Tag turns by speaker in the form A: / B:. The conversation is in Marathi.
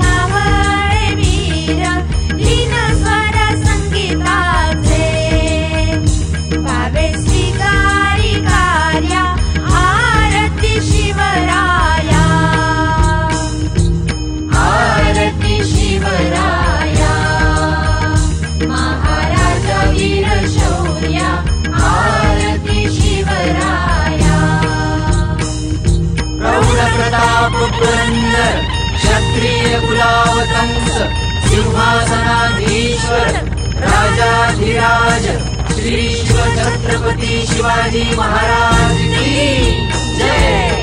A: जावळे वीर लीन स्वर संगीताचे भावे स्वीकारी कार्या आरती शिवराया आरती शिवराया महाराज वीर शौर्या आरती शिवराया
B: प्रौढ प्रताप पुरंदर क्षत्रिय कुलावतंस सिंहासनाधीश्वर राजाधिराज श्री शिव छत्रपती शिवाजी महाराज की जय।